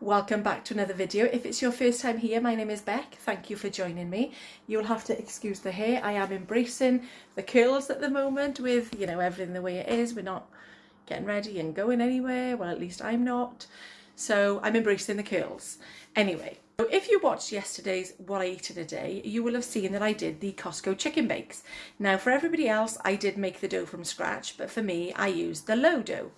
Welcome back to another video. If it's your first time here, my name is Beck. Thank you for joining me. You'll have to excuse the hair. I am embracing the curls at the moment with, everything the way it is. We're not getting ready and going anywhere. Well, at least I'm not. So I'm embracing the curls. Anyway, so if you watched yesterday's What I Eat in a Day, you will have seen that I did the Costco chicken bakes. Now, for everybody else, I did make the dough from scratch, but for me, I used the low dough.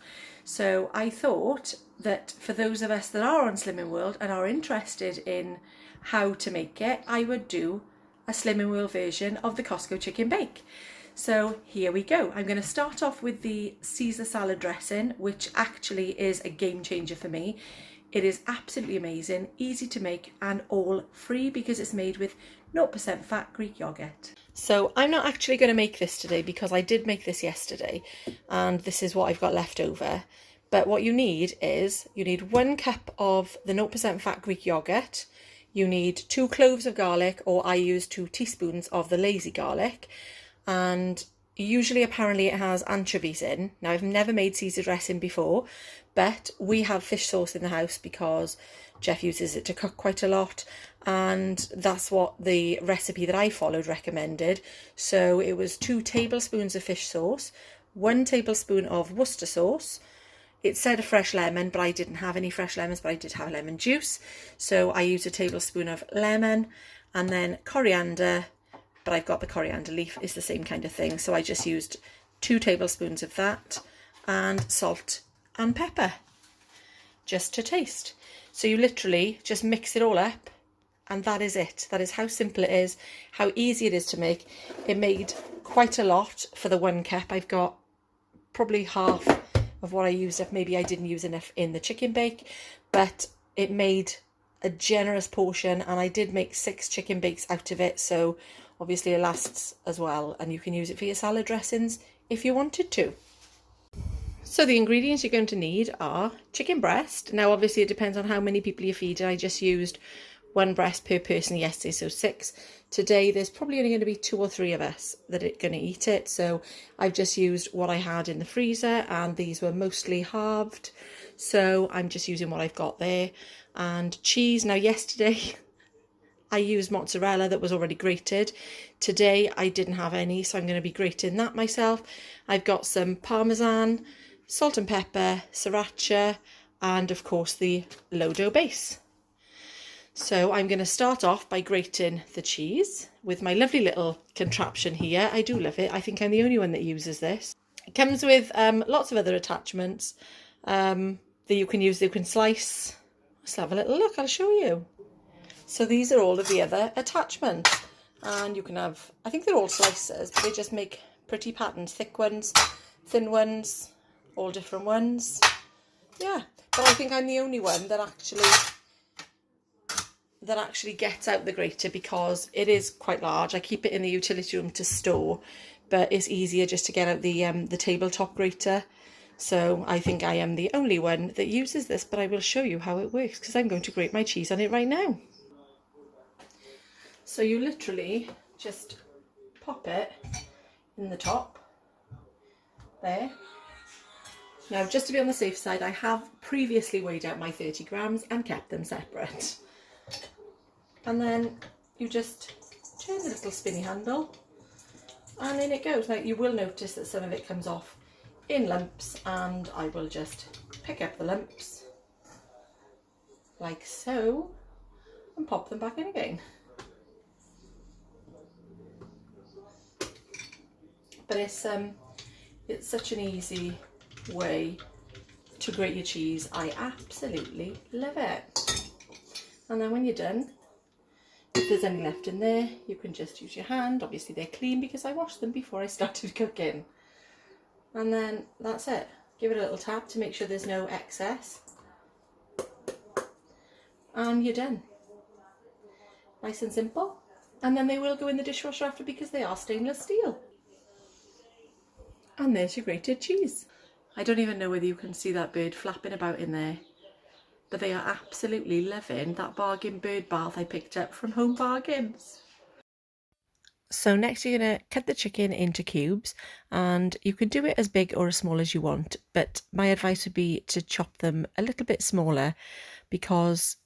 So I thought that for those of us that are on Slimming World and are interested in how to make it, I would do a Slimming World version of the Costco chicken bake. So here we go. I'm going to start off with the Caesar salad dressing, which actually is a game changer for me. It is absolutely amazing, easy to make and all free because it's made with 0% fat Greek yogurt. So I'm not actually going to make this today because I did make this yesterday and this is what I've got left over. But what you need is, you need 1 cup of the 0% fat Greek yogurt. You need 2 cloves of garlic, or I use 2 teaspoons of the lazy garlic. And usually apparently it has anchovies in. Now I've never made Caesar dressing before, but we have fish sauce in the house because Jeff uses it to cook quite a lot, and that's what the recipe that I followed recommended. So it was 2 tablespoons of fish sauce, 1 tablespoon of Worcester sauce. It said a fresh lemon, but I didn't have any fresh lemons, but I did have lemon juice. So I used a tablespoon of lemon, and then coriander, but I've got the coriander leaf, it's the same kind of thing. So I just used 2 tablespoons of that, and salt and pepper, just to taste. So you literally just mix it all up, and that is it. That is how simple it is, how easy it is to make. It made quite a lot for the 1 cup. I've got probably half of what I used up. Maybe I didn't use enough in the chicken bake, but it made a generous portion, and I did make 6 chicken bakes out of it, so obviously it lasts as well, and you can use it for your salad dressings if you wanted to. So the ingredients you're going to need are chicken breast. Now obviously it depends on how many people you feed. I just used 1 breast per person yesterday, so 6. Today there's probably only going to be 2 or 3 of us that are going to eat it, so I've just used what I had in the freezer, and these were mostly halved, so I'm just using what I've got there. And cheese. Now yesterday I used mozzarella that was already grated. Today I didn't have any, so I'm going to be grating that myself. I've got some parmesan, salt and pepper, sriracha, and of course the low dough base. So I'm going to start off by grating the cheese with my lovely little contraption here. I do love it. I think I'm the only one that uses this. It comes with lots of other attachments that you can use. You can slice. Let's have a little look. I'll show you. So these are all of the other attachments, and you can have, I think they're all slicers, but they just make pretty patterns, thick ones, thin ones, all different ones. Yeah, but I think I'm the only one that actually gets out the grater because it is quite large. I keep it in the utility room to store, but it's easier just to get out the tabletop grater. So I think I am the only one that uses this, but I will show you how it works because I'm going to grate my cheese on it right now. So you literally just pop it in the top there. Now, just to be on the safe side, I have previously weighed out my 30 grams and kept them separate. And then you just turn the little spinny handle and in it goes. Now you will notice that some of it comes off in lumps, and I will just pick up the lumps like so and pop them back in again. But it's such an easy way to grate your cheese. I absolutely love it. And then when you're done, if there's any left in there, you can just use your hand. Obviously they're clean because I washed them before I started cooking. And then that's it. Give it a little tap to make sure there's no excess. And you're done. Nice and simple. And then they will go in the dishwasher after because they are stainless steel. And there's your grated cheese. I don't even know whether you can see that bird flapping about in there, but they are absolutely loving that bargain bird bath I picked up from Home Bargains. So next you're going to cut the chicken into cubes, and you can do it as big or as small as you want, but my advice would be to chop them a little bit smaller, because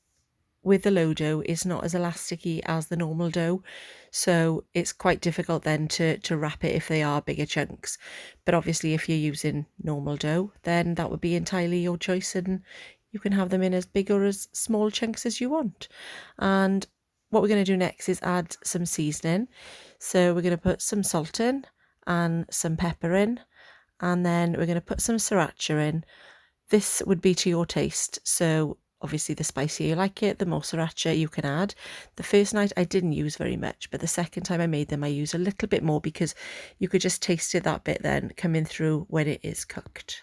with the low dough it's not as elasticy as the normal dough, so it's quite difficult then to wrap it if they are bigger chunks. But obviously if you're using normal dough, then that would be entirely your choice, and you can have them in as big or as small chunks as you want. And what we're going to do next is add some seasoning. So we're going to put some salt in and some pepper in, and then we're going to put some sriracha in. This would be to your taste, so obviously the spicier you like it, the more sriracha you can add. The first night I didn't use very much, but the second time I made them I used a little bit more, because you could just taste it that bit then coming through when it is cooked.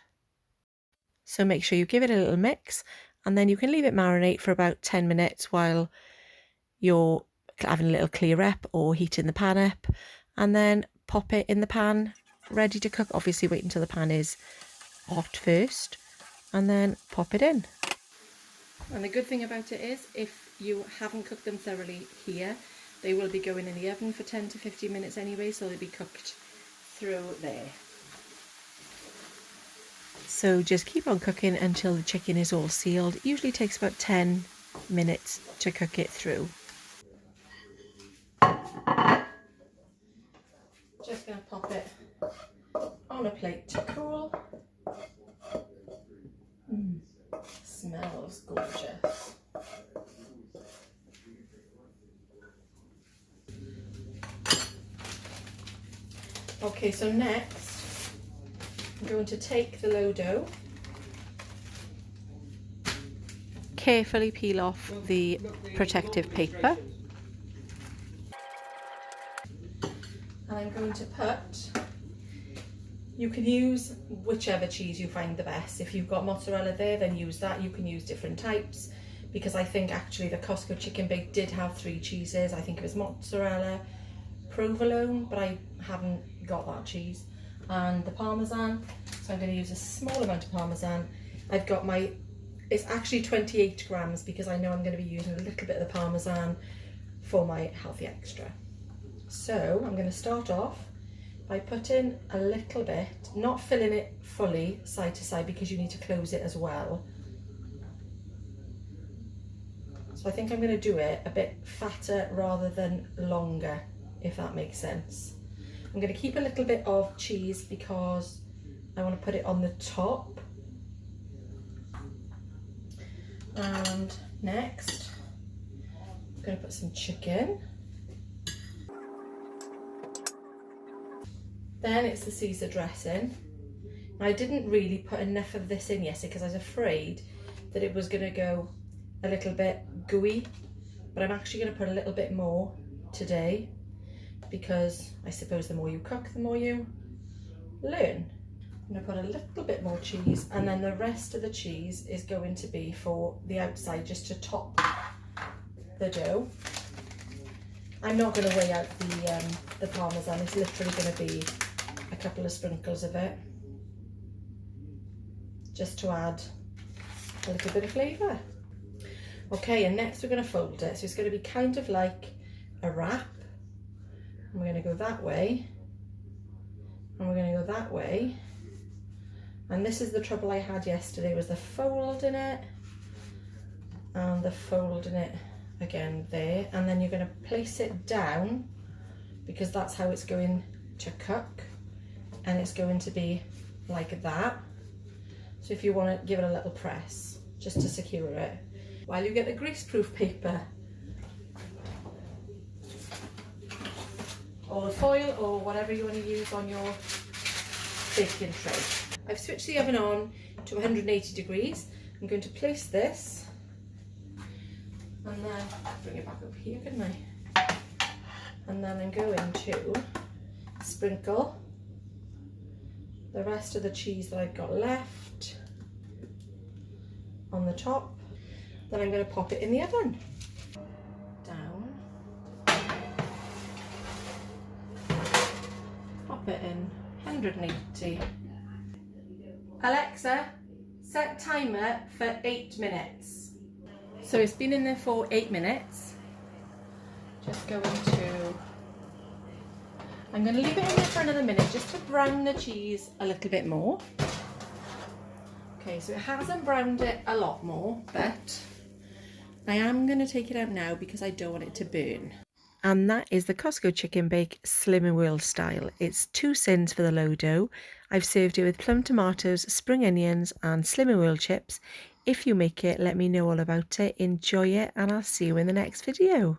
So make sure you give it a little mix, and then you can leave it marinate for about 10 minutes while you're having a little clear up or heating the pan up, and then pop it in the pan ready to cook. Obviously wait until the pan is hot first, and then pop it in. And the good thing about it is, if you haven't cooked them thoroughly here, they will be going in the oven for 10 to 15 minutes anyway, so they'll be cooked through there. So just keep on cooking until the chicken is all sealed. It usually takes about 10 minutes to cook it through. Just going to pop it on a plate to cool. Smells gorgeous. Okay, so next I'm going to take the low dough, carefully peel off the protective paper, and I'm going to put, you can use whichever cheese you find the best. If you've got mozzarella there, then use that. You can use different types, because I think actually the Costco chicken bake did have 3 cheeses. I think it was mozzarella, provolone, but I haven't got that cheese, and the parmesan. So I'm going to use a small amount of parmesan. I've got my, it's actually 28 grams, because I know I'm going to be using a little bit of the parmesan for my healthy extra. So I'm going to start off by putting a little bit, not filling it fully side to side, because you need to close it as well. So I think I'm going to do it a bit fatter rather than longer, if that makes sense. I'm going to keep a little bit of cheese because I want to put it on the top. And next, I'm going to put some chicken. Then it's the Cesar dressing. Now, I didn't really put enough of this in yesterday because I was afraid that it was going to go a little bit gooey, but I'm actually going to put a little bit more today, because I suppose the more you cook, the more you learn. I'm going to put a little bit more cheese, and then the rest of the cheese is going to be for the outside, just to top the dough. I'm not going to weigh out the parmesan. It's literally going to be a couple of sprinkles of it, just to add a little bit of flavour. Okay, and next we're going to fold it. So it's going to be kind of like a wrap. And we're going to go that way, and we're going to go that way. And this is the trouble I had yesterday, was the folding it and the folding it again there. And then you're going to place it down, because that's how it's going to cook, and it's going to be like that. So if you want to give it a little press just to secure it, while you get the greaseproof paper or the foil or whatever you want to use on your baking tray. I've switched the oven on to 180 degrees. I'm going to place this, and then bring it back up here, couldn't I? And then I'm going to sprinkle the rest of the cheese that I've got left on the top. Then I'm going to pop it in the oven. Down. Pop it in 180. Alexa, set timer for 8 minutes. So it's been in there for 8 minutes. Just going to I'm going to leave it in there for another minute just to brown the cheese a little bit more. Okay, so it hasn't browned it a lot more, but I am going to take it out now because I don't want it to burn. And that is the Costco chicken bake Slim and Whirl style. It's 2 syns for the low dough. I've served it with plum tomatoes, spring onions and Slim and Whirl chips. If you make it, let me know all about it. Enjoy it and I'll see you in the next video.